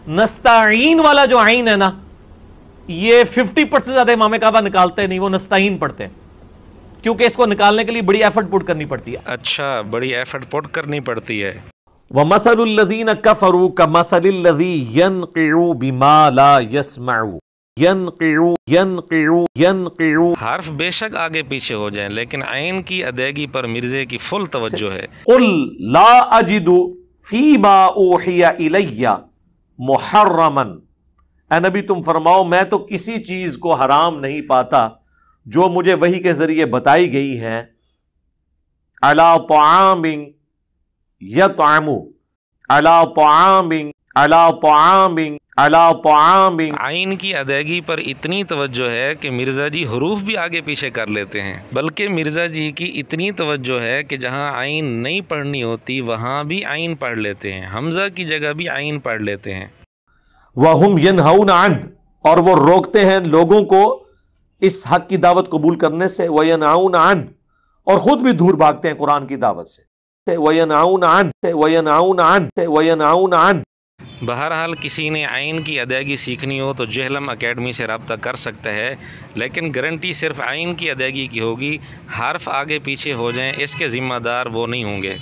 नस्ताईन वाला जो आइन है ना, ये 50% से ज्यादा इमाम काबा निकालते नहीं, वो नस्ताईन पढ़ते हैं, क्योंकि इसको निकालने के लिए बड़ी एफर्ट पुट करनी पड़ती है। अच्छा, बड़ी एफर्ट पुट करनी पड़ती है। वमसलुल लज़ीना कफ़रू कमसलिल लज़ी यनक़िउ बिमा ला यस्मउ यनक़िउ। हर्फ बेशक आगे पीछे हो जाएं, लेकिन आइन की अदायगी पर मिर्जे की फुल तवज्जो है। कुल ला अजिदु फीमा ऊहिया इलैया मुहर्रमन, ए नबी तुम फरमाओ मैं तो किसी चीज को हराम नहीं पाता जो मुझे वही के जरिए बताई गई है, अला तामिन यतअमु अला तामिन अला तामिन अला तामिन। आइन की अदायगी पर इतनी तवज्जो है कि मिर्ज़ा जी हरूफ भी आगे पीछे कर लेते हैं, बल्कि मिर्ज़ा जी की इतनी तवज्जो है कि जहाँ आइन नहीं पढ़नी होती वहाँ भी आइन पढ़ लेते हैं, हमज़ा की जगह भी आइन पढ़ लेते हैं। वहुम यनहौन अन, और वो रोकते हैं लोगों को इस हक की दावत कबूल करने से, वयनहौन अन, और खुद भी दूर भागते हैं कुरान की दावत से, वयनहौन अन वयनहौन अन वयनहौन अन। बहरहाल किसी ने आइन की अदायगी सीखनी हो तो जहलम एकेडमी से रब्ता कर सकता है, लेकिन गारंटी सिर्फ आइन की अदायगी की होगी, हर्फ आगे पीछे हो जाएं इसके ज़िम्मेदार वो नहीं होंगे।